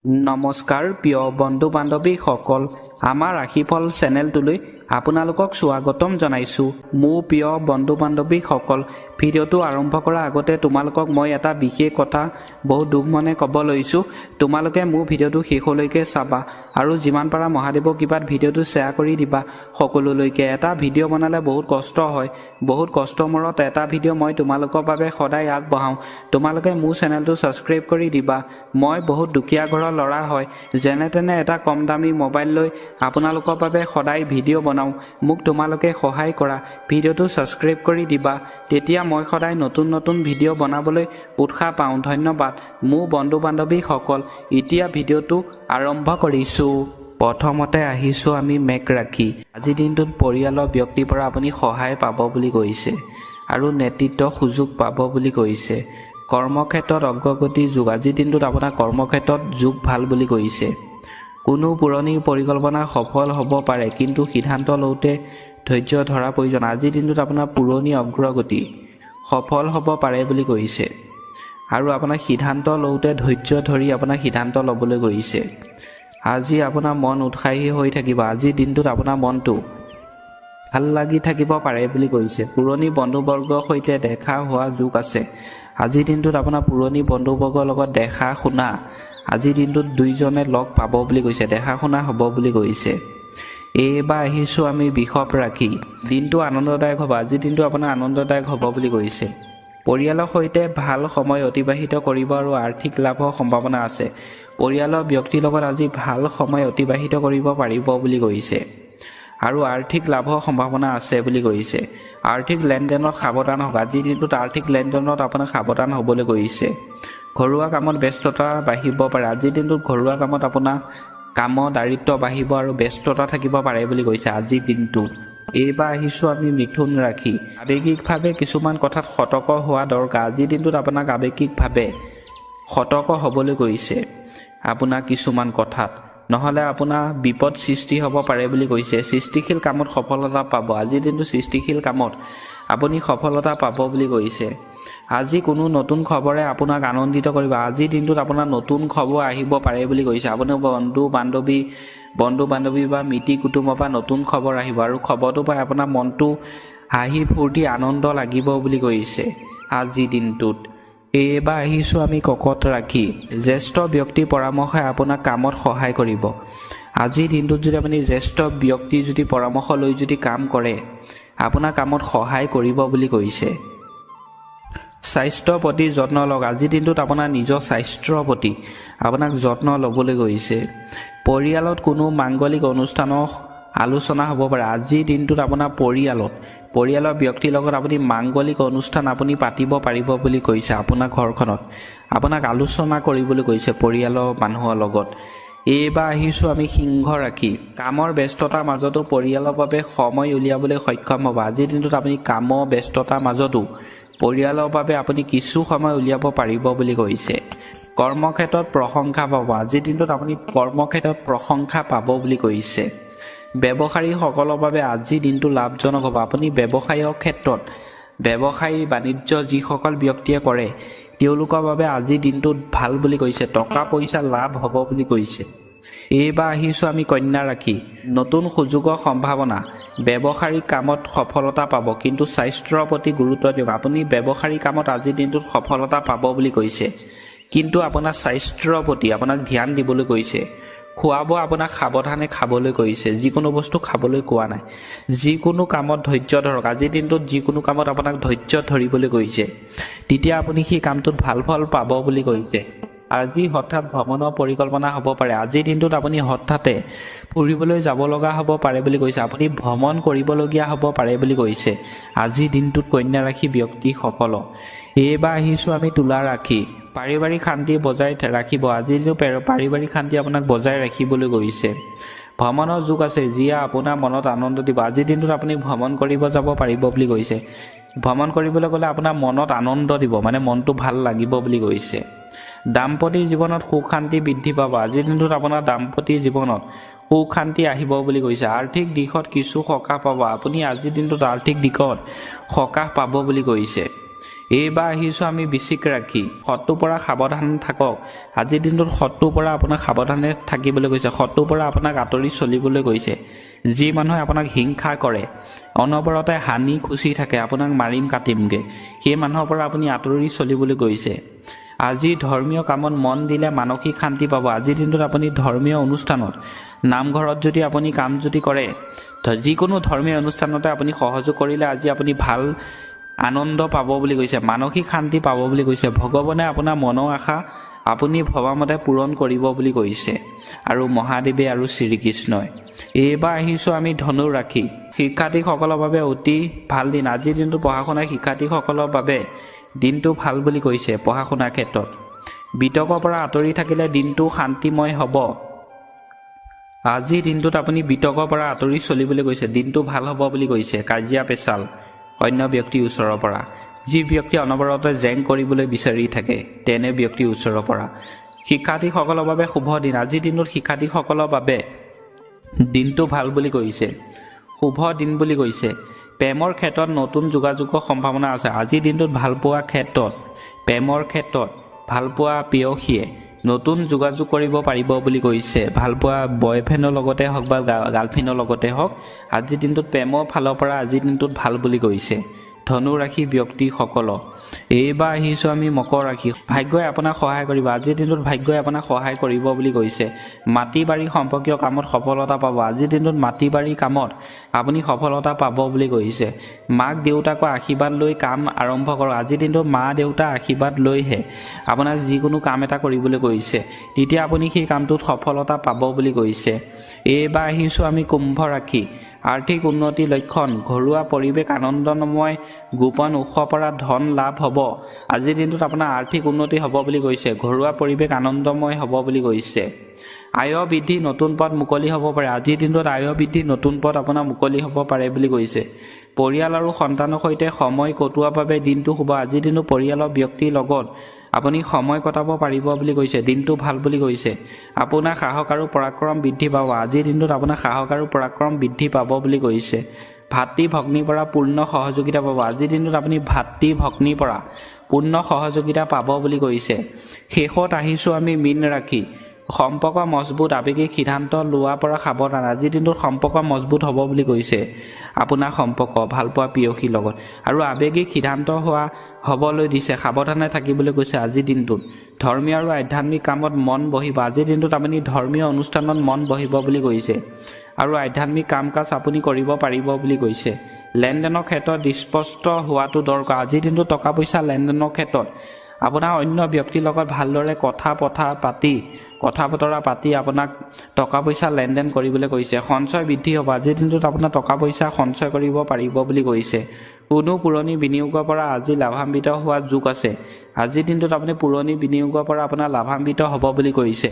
নমস্কাৰ প্ৰিয় বন্ধু বান্ধৱীসকল, আমাৰ ৰাশিফল চেনেলটোলৈ আপোনালোকক স্বাগতম জনাইছোঁ। মোৰ প্ৰিয় বন্ধু বান্ধৱীসকল, ভিডিঅ'টো আৰম্ভ কৰাৰ আগতে তোমালোকক মই এটা বিশেষ কথা বহুত দুখ মনে ক'ব লৈছোঁ। তোমালোকে মোৰ ভিডিঅ'টো শেষলৈকে চাবা আৰু যিমান পাৰা মহাদেৱৰ কৃপাত ভিডিঅ'টো শ্বেয়াৰ কৰি দিবা সকলোলৈকে। এটা ভিডিঅ' বনালে বহুত কষ্ট হয়, বহুত কষ্টৰ মূৰত এটা ভিডিঅ' মই তোমালোকৰ বাবে সদায় আগবঢ়াওঁ। তোমালোকে মোৰ চেনেলটো ছাবস্ক্ৰাইব কৰি দিবা। মই বহুত দুখীয়া ঘৰৰ ল'ৰা হয়, যেনে তেনে এটা কম দামী মোবাইল লৈ আপোনালোকৰ বাবে সদায় ভিডিঅ' বনাওঁ। মোক তোমালোকে সহায় কৰা, ভিডিঅ'টো ছাবস্ক্ৰাইব কৰি দিবা, তেতিয়া মই সদায় নতুন নতুন ভিডিঅ' বনাবলৈ উৎসাহ পাওঁ। ধন্যবাদ মোৰ বন্ধু বান্ধৱীসকল। এতিয়া ভিডিঅ'টো আৰম্ভ কৰিছোঁ। প্ৰথমতে আহিছোঁ আমি মেঘ ৰাশি। আজিৰ দিনটোত পৰিয়ালৰ ব্যক্তিৰ পৰা আপুনি সহায় পাব বুলি কৈছে আৰু নেতৃত্ব সুযোগ পাব বুলি কৈছে। কৰ্মক্ষেত্ৰত অগ্ৰগতিৰ যুগ। আজিৰ দিনটোত আপোনাৰ কৰ্মক্ষেত্ৰত যুগ ভাল বুলি কৈছে। কোনো পুৰণি পৰিকল্পনা সফল হ'ব পাৰে, কিন্তু সিদ্ধান্ত লওঁতে ধৈৰ্য ধৰা প্ৰয়োজন। আজিৰ দিনটোত আপোনাৰ পুৰণি অগ্ৰগতি সফল হ'ব পাৰে বুলি কৈছে আৰু আপোনাৰ সিদ্ধান্ত লওঁতে ধৈৰ্য ধৰি আপোনাৰ সিদ্ধান্ত ল'বলৈ কৈছে। আজি আপোনাৰ মন উৎসাহী হৈ থাকিব। আজিৰ দিনটোত আপোনাৰ মনটো ভাল লাগি থাকিব পাৰে বুলি কৈছে। পুৰণি বন্ধুবৰ্গৰ সৈতে দেখা হোৱা যোগ আছে। আজিৰ দিনটোত আপোনাৰ পুৰণি বন্ধুবৰ্গৰ লগত দেখা শুনা আজিৰ দিনটোত দুইজনে লগ পাব বুলি কৈছে, দেখা শুনা হ'ব বুলি কৈছে। এইবাৰ আহিছোঁ আমি বৃষভ ৰাশি। দিনটো আনন্দদায়ক হ'ব। আজিৰ দিনটো আপোনাৰ আনন্দদায়ক হ'ব বুলি কৈছে। পৰিয়ালৰ সৈতে ভাল সময় অতিবাহিত কৰিব আৰু আৰ্থিক লাভৰ সম্ভাৱনা আছে। পৰিয়ালৰ ব্যক্তিৰ লগত আজি ভাল সময় অতিবাহিত কৰিব পাৰিব বুলি কৈছে আৰু আৰ্থিক লাভৰ সম্ভাৱনা আছে বুলি কৈছে। আৰ্থিক লেনদেনত সাৱধান হওক। আজিৰ দিনটোত আৰ্থিক লেনদেনত আপোনাক সাৱধান হ'বলৈ কৈছে। ঘৰুৱা কামত ব্যস্ততা বাঢ়িব পাৰে। আজিৰ দিনটোত ঘৰুৱা কামত আপোনাৰ কামৰ দায়িত্ব বাঢ়িব আৰু ব্যস্ততা থাকিব পাৰে বুলি কৈছে আজিৰ দিনটোত। এইবাৰ আহিছোঁ আমি মিথুন ৰাশি। আৱেগিকভাৱে কিছুমান কথাত সতৰ্ক হোৱা দৰকাৰ। আজিৰ দিনটোত আপোনাক আৱেগিকভাৱে সতৰ্ক হ'বলৈ কৈছে আপোনাৰ কিছুমান কথাত, নহ'লে আপোনাৰ বিপদ সৃষ্টি হ'ব পাৰে বুলি কৈছে। সৃষ্টিশীল কামত সফলতা পাব। আজিৰ দিনটো সৃষ্টিশীল কামত আপুনি সফলতা পাব বুলি কৈছে। আজি কোনো নতুন খবৰে আপোনাক আনন্দিত কৰিব। আজিৰ দিনটোত আপোনাৰ নতুন খবৰ আহিব পাৰে বুলি কৈছে। আপোনাৰ বন্ধু বান্ধৱী বা মিতিৰ কুটুমৰ পৰা নতুন খবৰ আহিব আৰু খবৰটো পাই আপোনাৰ মনটো হাঁহি ফূৰ্তি আনন্দ লাগিব বুলি কৈছে আজিৰ দিনটোত। এইবাৰ আহিছোঁ আমি কৰ্কট ৰাশি। জ্যেষ্ঠ ব্যক্তিৰ পৰামৰ্শে আপোনাক কামত সহায় কৰিব। আজিৰ দিনটোত যদি আপুনি জ্যেষ্ঠ ব্যক্তিৰ যদি পৰামৰ্শ লৈ যদি কাম কৰে, আপোনাৰ কামত সহায় কৰিব বুলি কৈছে। স্বাস্থ্যৰ প্ৰতি যত্ন লওক। আজিৰ দিনটোত আপোনাৰ নিজৰ স্বাস্থ্যৰ প্ৰতি আপোনাক যত্ন ল'বলৈ কৈছে। পৰিয়ালত কোনো মাংগলিক অনুষ্ঠানৰ আলোচনা হ'ব পাৰে। আজিৰ দিনটোত আপোনাৰ পৰিয়ালৰ ব্যক্তিৰ লগত আপুনি মাংগলিক অনুষ্ঠান আপুনি পাতিব পাৰিব বুলি কৈছে। আপোনাৰ ঘৰখনত আপোনাক আলোচনা কৰিবলৈ কৈছে পৰিয়ালৰ মানুহৰ লগত। এইবাৰ আহিছোঁ আমি সিংহ ৰাশি। কামৰ ব্যস্ততাৰ মাজতো পৰিয়ালৰ বাবে সময় উলিয়াবলৈ সক্ষম হ'ব। আজিৰ দিনটোত আপুনি কামৰ ব্যস্ততাৰ মাজতো পৰিয়ালৰ বাবে আপুনি কিছু সময় উলিয়াব পাৰিব বুলি কৈছে। কৰ্মক্ষেত্ৰত প্ৰশংসা পাব। আজিৰ দিনটোত আপুনি কৰ্মক্ষেত্ৰত প্ৰশংসা পাব বুলি কৈছে। ব্যৱসায়ীসকলৰ বাবে আজিৰ দিনটো লাভজনক হ'ব। আপুনি ব্যৱসায়ৰ ক্ষেত্ৰত ব্যৱসায়ী বাণিজ্য যিসকল ব্যক্তিয়ে কৰে তেওঁলোকৰ বাবে আজিৰ দিনটো ভাল বুলি কৈছে। টকা পইচা লাভ হ'ব বুলি কৈছে। এইবাৰ আহিছোঁ আমি কন্যা ৰাশি। নতুন সুযোগৰ সম্ভাৱনা। ব্যৱসায়িক কামত সফলতা পাব, কিন্তু স্বাস্থ্যৰ প্ৰতি গুৰুত্ব দিয়ক। আপুনি ব্যৱসায়িক কামত আজিৰ দিনটোত সফলতা পাব বুলি কৈছে, কিন্তু আপোনাৰ স্বাস্থ্যৰ প্ৰতি আপোনাক ধ্যান দিবলৈ কৈছে। খোৱা বোৱা আপোনাক সাৱধানে খাবলৈ কৈছে। যিকোনো বস্তু খাবলৈ কোৱা নাই। যিকোনো কামত ধৈৰ্য ধৰক। আজিৰ দিনটোত যিকোনো কামত আপোনাক ধৈৰ্য ধৰিবলৈ কৈছে, তেতিয়া আপুনি সেই কামটোত ভাল ফল পাব বুলি কৈছে। আজি হঠাৎ ভ্ৰমণৰ পৰিকল্পনা হ'ব পাৰে। আজিৰ দিনটোত আপুনি হঠাতে ফুৰিবলৈ যাব লগা হ'ব পাৰে বুলি কৈছে। আপুনি ভ্ৰমণ কৰিবলগীয়া হ'ব পাৰে বুলি কৈছে আজিৰ দিনটোত কন্যা ৰাশি ব্যক্তিসকলক। এইবাৰ আহিছোঁ আমি তুলা ৰাশি। পাৰিবাৰিক শান্তি বজাই ৰাখিব। আজিৰ দিনটো পাৰিবাৰিক শান্তি আপোনাক বজাই ৰাখিবলৈ কৈছে। ভ্ৰমণৰ যুগ আছে, যিয়ে আপোনাৰ মনত আনন্দ দিব। আজিৰ দিনটোত আপুনি ভ্ৰমণ কৰিব যাব পাৰিব বুলি কৈছে। ভ্ৰমণ কৰিবলৈ গ'লে আপোনাৰ মনত আনন্দ দিব, মানে মনটো ভাল লাগিব বুলি কৈছে। দাম্পত্য জীৱনত সুখ শান্তি বৃদ্ধি পাব। আজিৰ দিনটোত আপোনাৰ দাম্পত্য জীৱনত সুখ শান্তি আহিব বুলি কৈছে। আৰ্থিক দিশত কিছু সকাহ পাব। আপুনি আজিৰ দিনটোত আৰ্থিক দিশত সকাহ পাব বুলি কৈছে। এইবাৰ আহিছোঁ আমি বৃশ্চিক ৰাশি শত্ৰুৰ পৰা সাৱধান থাকক আজিৰ দিনটোত শত্ৰুৰ পৰা আপোনাক সাৱধানে থাকিবলৈ কৈছে শত্ৰুৰ পৰা আপোনাক আঁতৰি চলিবলৈ কৈছে যি মানুহে আপোনাক হিংসা কৰে অনবৰতে হানি খুচি থাকে আপোনাক মাৰিম কাটিমগৈ সেই মানুহৰ পৰা আপুনি আঁতৰি চলিবলৈ কৈছে আজি ধৰ্মীয় কামত মন দিলে মানসিক শান্তি পাব আজিৰ দিনটোত আপুনি ধৰ্মীয় অনুষ্ঠানত নামঘৰত যদি আপুনি কাম যদি কৰে যিকোনো ধৰ্মীয় অনুষ্ঠানতে আপুনি সহযোগ কৰিলে আজি আপুনি ভাল আনন্দ পাব বুলি কৈছে মানসিক শান্তি পাব বুলি কৈছে ভগৱানে আপোনাৰ মনৰ আশা আপুনি ভবামতে পূৰণ কৰিব বুলি কৈছে আৰু মহাদেৱে আৰু শ্ৰীকৃষ্ণই এইবাৰ আহিছোঁ আমি ধনু ৰাশি শিক্ষাৰ্থীসকলৰ বাবে অতি ভাল দিন আজিৰ দিনটো পঢ়া শুনা শিক্ষাৰ্থীসকলৰ বাবে দিনটো ভাল বুলি কৈছে পঢ়া শুনাৰ ক্ষেত্ৰত বিতকৰ পৰা আঁতৰি থাকিলে দিনটো শান্তিময় হ'ব আজিৰ দিনটোত আপুনি বিতকৰ পৰা আঁতৰি চলিবলৈ কৈছে দিনটো ভাল হ'ব বুলি কৈছে কাজিয়া পেচাল অন্য ব্যক্তিৰ ওচৰৰ পৰা যি ব্যক্তি অনবৰতে জেং কৰিবলৈ বিচাৰি থাকে তেনে ব্যক্তিৰ ওচৰৰ পৰা শিক্ষাৰ্থীসকলৰ বাবে শুভ দিন আজিৰ দিনটোত শিক্ষাৰ্থীসকলৰ বাবে দিনটো ভাল বুলি কৈছে শুভ দিন বুলি কৈছে প্ৰেমৰ ক্ষেত্ৰত নতুন যোগাযোগৰ সম্ভাৱনা আছে আজিৰ দিনটোত ভালপোৱা ক্ষেত্ৰত প্ৰেমৰ ক্ষেত্ৰত ভালপোৱা প্ৰেয়সীয়ে নতুন যোগাযোগ কৰিব পাৰিব বুলি কৈছে ভালপোৱা বয়ফ্ৰেণ্ডৰ লগতে হওক বা গাৰ্লফ্ৰেণ্ডৰ লগতে হওক আজিৰ দিনটোত প্ৰেমৰ ফালৰ পৰা আজিৰ দিনটোত ভাল বুলি কৈছে ধনু ৰাশি ব্যক্তিসকলক এইবাৰ আহিছোঁ আমি মকৰ ৰাশি ভাগ্যই আপোনাক সহায় কৰিব আজিৰ দিনটোত ভাগ্যই আপোনাক সহায় কৰিব বুলি কৈছে মাটি বাৰী সম্পৰ্কীয় কামত সফলতা পাব আজিৰ দিনটোত মাটি বাৰী কামত আপুনি সফলতা পাব বুলি কৈছে মাক দেউতাকৰ আশীৰ্বাদ লৈ কাম আৰম্ভ কৰক আজিৰ দিনটোত মা দেউতাৰ আশীৰ্বাদ লৈহে আপোনাক যিকোনো কাম এটা কৰিবলৈ কৈছে তেতিয়া আপুনি সেই কামটোত সফলতা পাব বুলি কৈছে এইবাৰ আহিছোঁ আমি কুম্ভ ৰাশি আৰ্থিক উন্নতিৰ লক্ষণ ঘৰুৱা পৰিৱেশ আনন্দময় গোপন উৎসৰ পৰা ধন লাভ হ'ব আজিৰ দিনটোত আপোনাৰ আৰ্থিক উন্নতি হ'ব বুলি কৈছে ঘৰুৱা পৰিৱেশ আনন্দময় হ'ব বুলি কৈছে আয় বৃদ্ধি নতুন পথ মুকলি হ'ব পাৰে আজিৰ দিনটোত আয় বৃদ্ধি নতুন পথ আপোনাৰ মুকলি হ'ব পাৰে বুলি কৈছে পৰিয়াল আৰু সন্তানৰ সৈতে সময় কটোৱাৰ বাবে দিনটো শুভ আজিৰ দিনটো পৰিয়ালৰ ব্যক্তিৰ লগত আপুনি সময় কটাব পাৰিব বুলি কৈছে দিনটো ভাল বুলি কৈছে আপোনাৰ সাহস আৰু পৰাক্ৰম বৃদ্ধি পাব আজিৰ দিনটোত আপোনাৰ সাহস আৰু পৰাক্ৰম বৃদ্ধি পাব বুলি কৈছে ভাতৃ ভগ্নীৰ পৰা পূৰ্ণ সহযোগিতা পাব আজিৰ দিনটোত আপুনি ভাতৃ ভগ্নীৰ পৰা পূৰ্ণ সহযোগিতা পাব বুলি কৈছে শেষত আহিছোঁ আমি মীন ৰাশি সম্পৰ্ক মজবুত আৱেগিক সিদ্ধান্ত লোৱাৰ পৰা সাৱধান আজিৰ দিনটোত সম্পৰ্ক মজবুত হ'ব বুলি কৈছে আপোনাৰ সম্পৰ্ক ভালপোৱা প্ৰেয়সীৰ লগত আৰু আৱেগিক সিদ্ধান্ত হ'বলৈ দিছে সাৱধানে থাকিবলৈ কৈছে আজিৰ দিনটোত ধৰ্মীয় আৰু আধ্যাত্মিক কামত মন বহিব আজিৰ দিনটোত আপুনি ধৰ্মীয় অনুষ্ঠানত মন বহিব বুলি কৈছে আৰু আধ্যাত্মিক কাম কাজ আপুনি কৰিব পাৰিব বুলি কৈছে লেনদেনৰ ক্ষেত্ৰত স্পষ্ট হোৱাটো দৰকাৰ আজিৰ দিনটোত টকা পইচা লেনদেনৰ ক্ষেত্ৰত আপোনাৰ অন্য ব্যক্তিৰ লগত ভালদৰে কথা বতৰা পাতি আপোনাক টকা পইচা লেনদেন কৰিবলৈ কৈছে সঞ্চয় বৃদ্ধি হ'ব আজিৰ দিনটোত আপোনাৰ টকা পইচা সঞ্চয় কৰিব পাৰিব বুলি কৈছে কোনো পুৰণি বিনিয়োগৰ পৰা আজি লাভান্বিত হোৱাৰ যোগ আছে আজিৰ দিনটোত আপুনি পুৰণি বিনিয়োগৰ পৰা আপোনাৰ লাভান্বিত হ'ব বুলি কৈছে